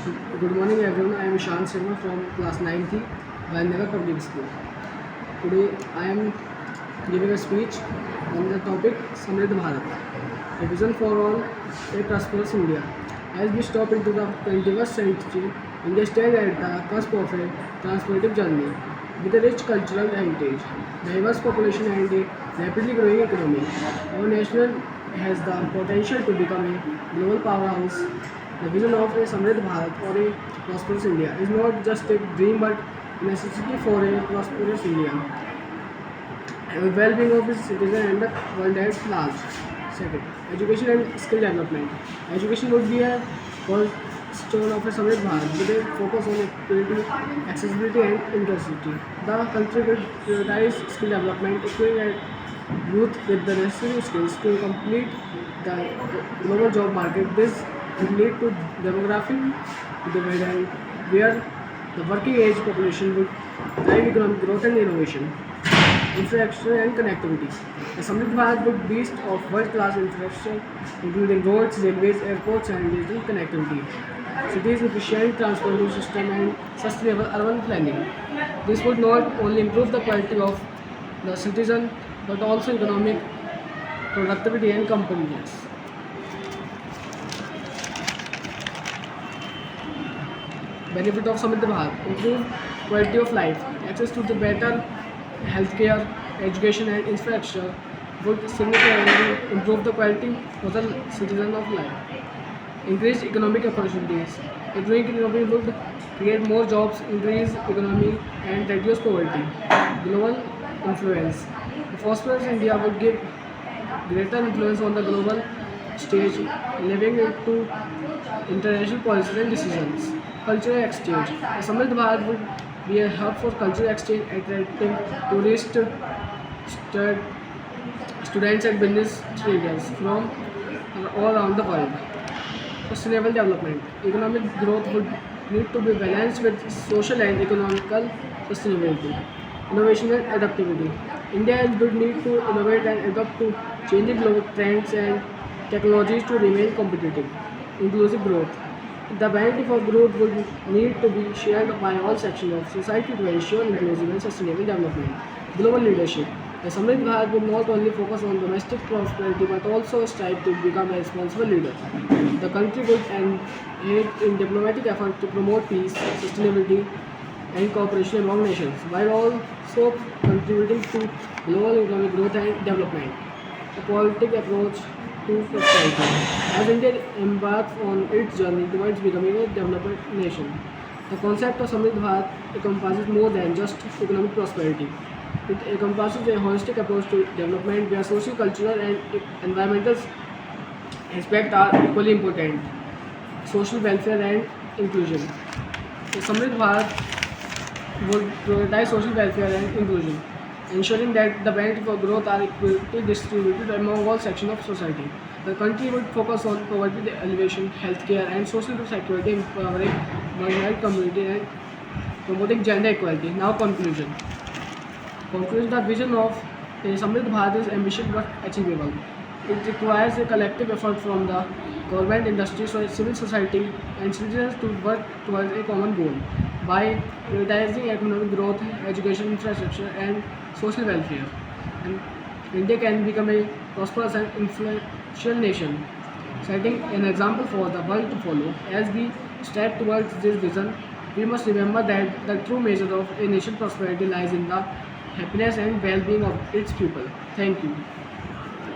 Good morning everyone. I am Shan Sharma from class 9th Gandhinagar Public School. Today I am giving a speech on the topic Samriddh Bharat, a vision for all, a prosperous India. As we step into the 21st century, India stands at the cusp of a transformative journey with a rich cultural heritage, diverse population and a rapidly growing economy. Our nation has the potential to become a global powerhouse. The vision of a Samriddh Bharat or a prosperous India is not just a dream but a necessity for a prosperous India and the well-being of its citizens and the world at large. Second, education and skill development. Education would be a cornerstone of a Samriddh Bharat with a focus on equity, accessibility and inclusivity. The country will prioritize skill development, equipping youth with the necessary skills to complete the global job market. This will lead to demographic divide where the working age population would drive economic growth and innovation. Infrastructure and connectivity. The Samriddh Bharat would boast of world-class infrastructure, including roads, railways, airports, and digital connectivity. Cities with efficient transportation system and sustainable urban planning. This would not only improve the quality of the citizen, but also economic productivity and competitiveness. Benefit of Samriddh Bharat: improve quality of life, access to the better healthcare, education, and infrastructure would significantly improve the quality of the citizen of life. Increase economic opportunities. A growing economy would create more jobs, increase economy, and reduce poverty. Global influence. A prosperous India would give greater influence on the global stage, leading it to international policies and decisions. Cultural exchange. A Samriddh Bharat would be a hub for cultural exchange, attracting tourists, stud- students, and business traders from all around the world. Sustainable development. Economic growth would need to be balanced with social and economical sustainability. Innovation and adaptability. India would need to innovate and adapt to changing global trends and technologies to remain competitive. Inclusive growth. The benefit of growth would need to be shared by all sections of society to ensure inclusive and sustainable development. Global leadership. The Samriddh Bharat will not only focus on domestic prosperity but also strive to become a responsible leader. The country would engage in diplomatic efforts to promote peace, sustainability, and cooperation among nations, while also contributing to global economic growth and development. A politic approach to prosperity. As India embarks on its journey towards becoming a developed nation, the concept of Samriddh Bharat encompasses more than just economic prosperity. It encompasses a holistic approach to development where social, cultural, and environmental aspects are equally important. Social welfare and inclusion. The Samriddh Bharat would prioritize social welfare and inclusion, ensuring that the benefits of growth are equally distributed among all sections of society. The country would focus on poverty alleviation, healthcare, and social security, empowering marginalized community and promoting gender equality. Now, conclusion. Conclusion: the vision of a Samriddh Bharat is ambitious but achievable. It requires a collective effort from the government, industry, civil society, and citizens to work towards a common goal. By prioritizing economic growth, education, infrastructure, and social welfare, and India can become a prosperous and influential nation, setting an example for the world to follow. As we strive towards this vision, we must remember that the true measure of a nation's prosperity lies in the happiness and well-being of its people. Thank you.